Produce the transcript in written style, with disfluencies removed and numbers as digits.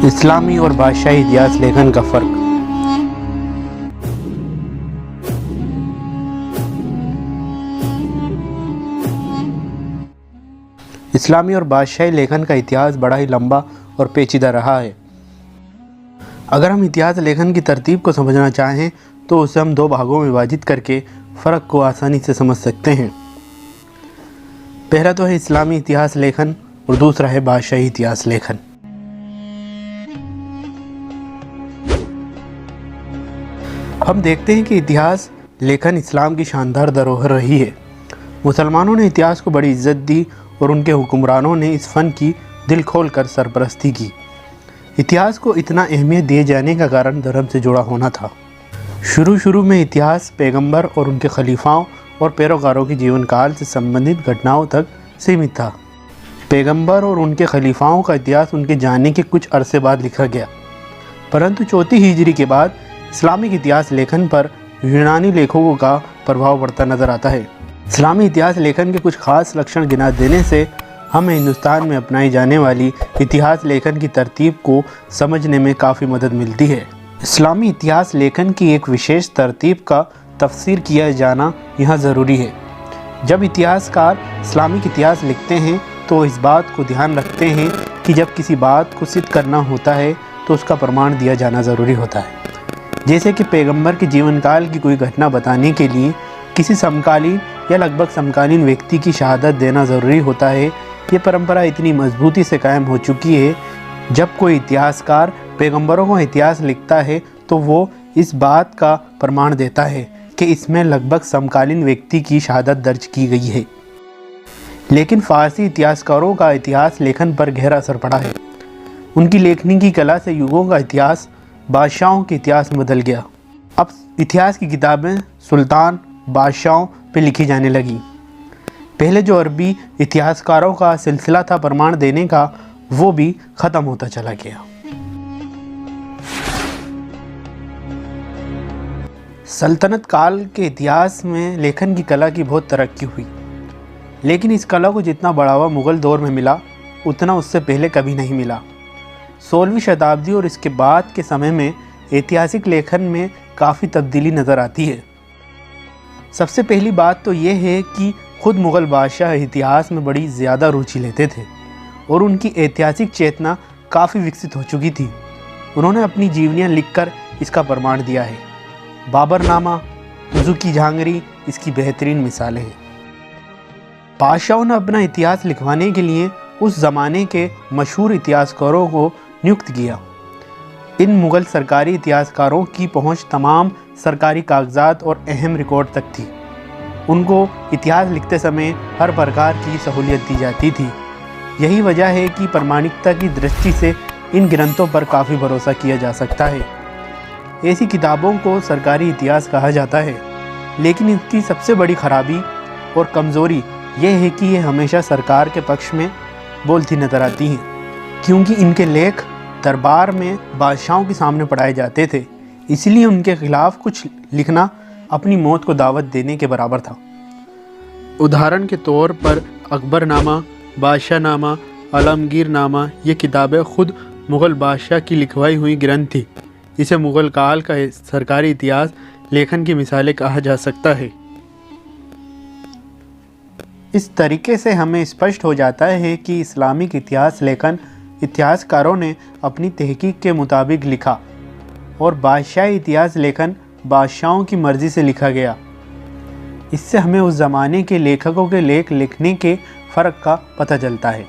इस्लामी और बादशाही इतिहास लेखन का फ़र्क। इस्लामी और बादशाही लेखन का इतिहास बड़ा ही लंबा और पेचीदा रहा है। अगर हम इतिहास लेखन की तरतीब को समझना चाहें तो उसे हम दो भागों में विभाजित करके फ़र्क को आसानी से समझ सकते हैं। पहला तो है इस्लामी इतिहास लेखन और दूसरा है बादशाही इतिहास लेखन। हम देखते हैं कि इतिहास लेखन इस्लाम की शानदार धरोहर रही है। मुसलमानों ने इतिहास को बड़ी इज्जत दी और उनके हुक्मरानों ने इस फ़न की दिल खोल कर सरपरस्ती की। इतिहास को इतना अहमियत दिए जाने का कारण धर्म से जुड़ा होना था। शुरू में इतिहास पैगंबर और उनके खलीफाओं और पैरोकारों के जीवन काल से संबंधित घटनाओं तक सीमित था। पैगंबर और उनके खलीफाओं का इतिहास उनके जाने के कुछ अरसे बाद लिखा गया, परंतु चौथी हिजरी के बाद इस्लामिक इतिहास लेखन पर यूनानी लेखकों का प्रभाव बढ़ता नजर आता है। इस्लामी इतिहास लेखन के कुछ खास लक्षण गिना देने से हमें हिंदुस्तान में अपनाई जाने वाली इतिहास लेखन की तरतीब को समझने में काफ़ी मदद मिलती है। इस्लामी इतिहास लेखन की एक विशेष तरतीब का तफसीर किया जाना यहाँ ज़रूरी है। जब इतिहासकार इस्लामिक इतिहास लिखते हैं तो इस बात को ध्यान रखते हैं कि जब किसी बात को सिद्ध करना होता है तो उसका प्रमाण दिया जाना ज़रूरी होता है। जैसे कि पैगंबर के जीवन काल की कोई घटना बताने के लिए किसी समकालीन या लगभग समकालीन व्यक्ति की शहादत देना ज़रूरी होता है। ये परंपरा इतनी मजबूती से कायम हो चुकी है, जब कोई इतिहासकार पैगंबरों का इतिहास लिखता है तो वो इस बात का प्रमाण देता है कि इसमें लगभग समकालीन व्यक्ति की शहादत दर्ज की गई है। लेकिन फ़ारसी इतिहासकारों का इतिहास लेखन पर गहरा असर पड़ा है। उनकी लेखनी की कला से युगों का इतिहास, बादशाहों के इतिहास में बदल गया। अब इतिहास की किताबें सुल्तान, बादशाहों पे लिखी जाने लगी। पहले जो अरबी इतिहासकारों का सिलसिला था प्रमाण देने का, वो भी ख़त्म होता चला गया। सल्तनत काल के इतिहास में लेखन की कला की बहुत तरक्की हुई, लेकिन इस कला को जितना बढ़ावा मुग़ल दौर में मिला उतना उससे पहले कभी नहीं मिला। 16वीं शताब्दी और इसके बाद के समय में ऐतिहासिक लेखन में काफ़ी तब्दीली नज़र आती है। सबसे पहली बात तो ये है कि खुद मुग़ल बादशाह इतिहास में बड़ी ज़्यादा रुचि लेते थे और उनकी ऐतिहासिक चेतना काफ़ी विकसित हो चुकी थी। उन्होंने अपनी जीवनियाँ लिखकर इसका प्रमाण दिया है। बाबरनामा, हुजू की झांगरी इसकी बेहतरीन मिसालें हैं। बादशाहों ने अपना इतिहास लिखवाने के लिए उस ज़माने के मशहूर इतिहासकारों को नियुक्त किया। इन मुग़ल सरकारी इतिहासकारों की पहुंच तमाम सरकारी कागजात और अहम रिकॉर्ड तक थी। उनको इतिहास लिखते समय हर प्रकार की सहूलियत दी जाती थी। यही वजह है कि प्रामाणिकता की दृष्टि से इन ग्रंथों पर काफ़ी भरोसा किया जा सकता है। ऐसी किताबों को सरकारी इतिहास कहा जाता है, लेकिन इनकी सबसे बड़ी खराबी और कमज़ोरी यह है कि ये हमेशा सरकार के पक्ष में बोलती नज़र आती हैं, क्योंकि इनके लेख दरबार में बादशाहों के सामने पढ़ाए जाते थे। इसलिए उनके खिलाफ कुछ लिखना अपनी मौत को दावत देने के बराबर था। उदाहरण के तौर पर अकबरनामा, बादशाहनामा, आलमगीरनामा ये किताबें खुद मुग़ल बादशाह की लिखवाई हुई ग्रंथ थी। इसे मुग़ल काल का सरकारी इतिहास लेखन की मिसालें कहा जा सकता है। इस तरीके से हमें स्पष्ट हो जाता है कि इस्लामिक इतिहास लेखन इतिहासकारों ने अपनी तहकीक के मुताबिक लिखा और बादशाही इतिहास लेखन बादशाहों की मर्ज़ी से लिखा गया। इससे हमें उस ज़माने के लेखकों के लेख लिखने के फ़र्क का पता चलता है।